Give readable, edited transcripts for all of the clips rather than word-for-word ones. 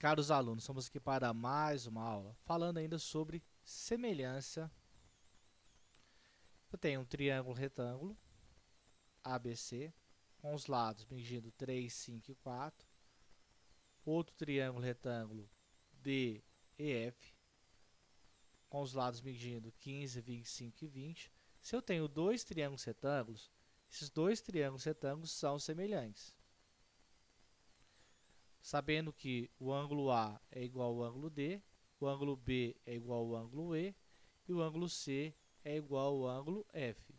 Caros alunos, estamos aqui para mais uma aula, falando ainda sobre semelhança. Eu tenho um triângulo retângulo, ABC, com os lados medindo 3, 5 e 4. Outro triângulo retângulo, DEF, com os lados medindo 15, 25 e 20. Se eu tenho dois triângulos retângulos, esses dois triângulos retângulos são semelhantes. Sabendo que o ângulo A é igual ao ângulo D, o ângulo B é igual ao ângulo E e o ângulo C é igual ao ângulo F.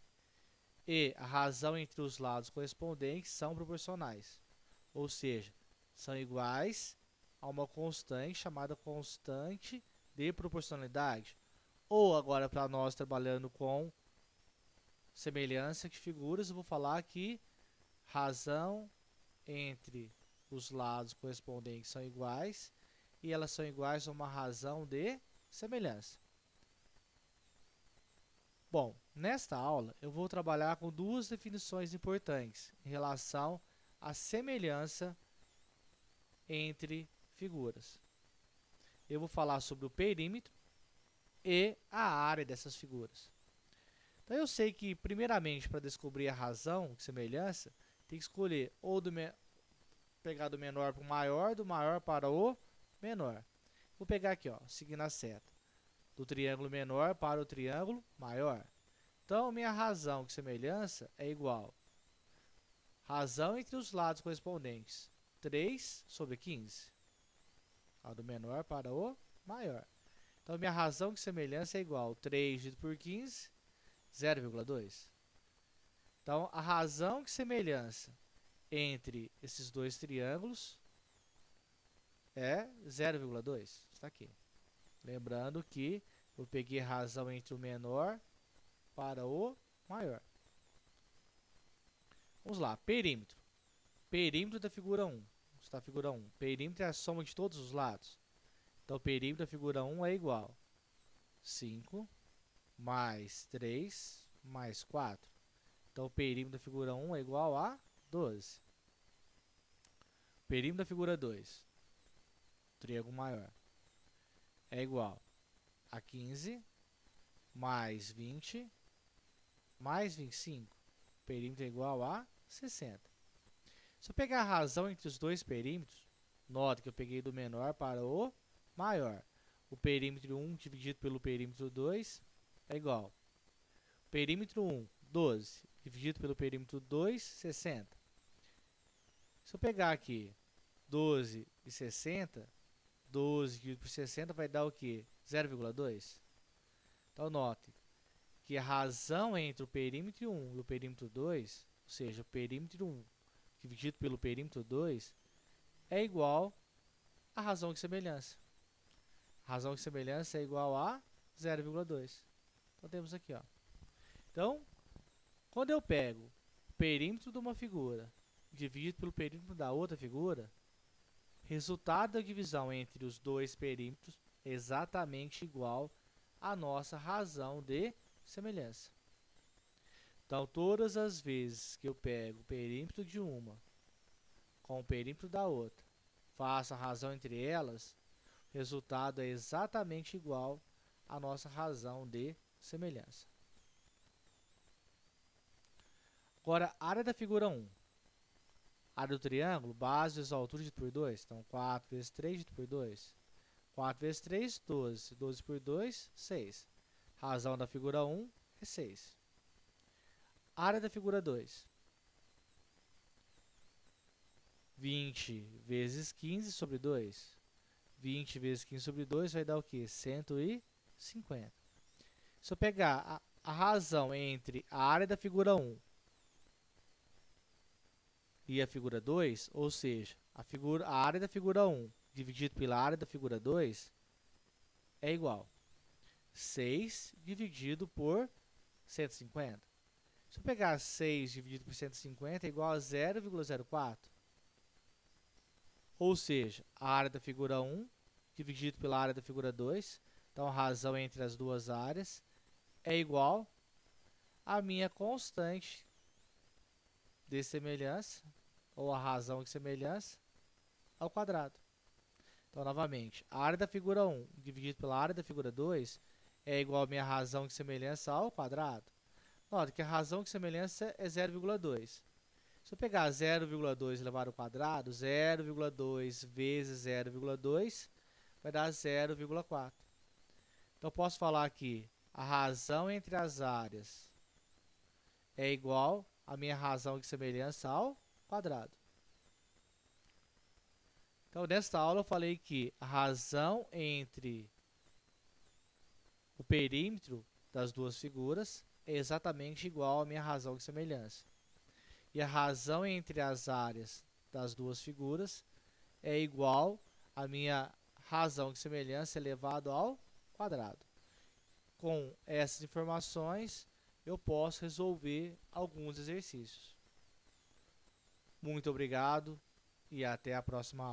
E a razão entre os lados correspondentes são proporcionais, ou seja, são iguais a uma constante chamada constante de proporcionalidade. Ou agora, para nós trabalhando com semelhança de figuras, eu vou falar que razão entre os lados correspondentes são iguais e elas são iguais a uma razão de semelhança. Bom, nesta aula eu vou trabalhar com duas definições importantes em relação à semelhança entre figuras. Eu vou falar sobre o perímetro e a área dessas figuras. Então eu sei que, primeiramente, para descobrir a razão de semelhança, tem que escolher ou pegar do menor para o maior, do maior para o menor. Vou pegar aqui, ó, seguindo a seta, do triângulo menor para o triângulo maior. Então, minha razão de semelhança é igual a razão entre os lados correspondentes, 3 sobre 15. A do menor para o maior. Então, minha razão de semelhança é igual a 3 dividido por 15, 0,2. Então, a razão de semelhança entre esses dois triângulos é 0,2. Está aqui. Lembrando que eu peguei a razão entre o menor para o maior. Vamos lá, perímetro. Perímetro da figura 1. Está a figura 1. Perímetro é a soma de todos os lados. Então, o perímetro da figura 1 é igual a 5 mais 3 mais 4. Então, o perímetro da figura 1 é igual a 12. Perímetro da figura 2, triângulo maior, é igual a 15 mais 20 mais 25. O perímetro é igual a 60. Se eu pegar a razão entre os dois perímetros, nota que eu peguei do menor para o maior. O perímetro 1 dividido pelo perímetro 2 é igual. Perímetro 1, 12, dividido pelo perímetro 2, 60. Se eu pegar aqui 12 e 60, 12 dividido por 60 vai dar o quê? 0,2. Então, note que a razão entre o perímetro 1 e o perímetro 2, ou seja, o perímetro 1 dividido pelo perímetro 2, é igual à razão de semelhança. A razão de semelhança é igual a 0,2. Então, temos aqui, ó. Então, quando eu pego o perímetro de uma figura dividido pelo perímetro da outra figura, resultado da divisão entre os dois perímetros é exatamente igual à nossa razão de semelhança. Então, todas as vezes que eu pego o perímetro de uma com o perímetro da outra, faço a razão entre elas, o resultado é exatamente igual à nossa razão de semelhança. Agora, área da figura 1. Área do triângulo, base vezes altura dividido por 2. Então, 4 vezes 3 dividido por 2. 4 vezes 3, 12. 12 por 2, 6. Razão da figura 1 é 6. Área da figura 2. 20 vezes 15 sobre 2. 20 vezes 15 sobre 2 vai dar o quê? 150. Se eu pegar a razão entre a área da figura 1 e a figura 2, ou seja, a área da figura 1 dividido pela área da figura 2 é igual a 6 dividido por 150. Se eu pegar 6 dividido por 150 é igual a 0,04. Ou seja, a área da figura 1 dividido pela área da figura 2, então a razão entre as duas áreas é igual à minha constante de semelhança, ou a razão de semelhança, ao quadrado. Então, novamente, a área da figura 1 dividido pela área da figura 2 é igual a minha razão de semelhança ao quadrado. Nota que a razão de semelhança é 0,2. Se eu pegar 0,2 elevado ao quadrado, 0,2 vezes 0,2 vai dar 0,4. Então, eu posso falar que a razão entre as áreas é igual à minha razão de semelhança ao quadrado. Então, nesta aula eu falei que a razão entre o perímetro das duas figuras é exatamente igual à minha razão de semelhança. E a razão entre as áreas das duas figuras é igual à minha razão de semelhança elevado ao quadrado. Com essas informações, eu posso resolver alguns exercícios. Muito obrigado e até a próxima aula.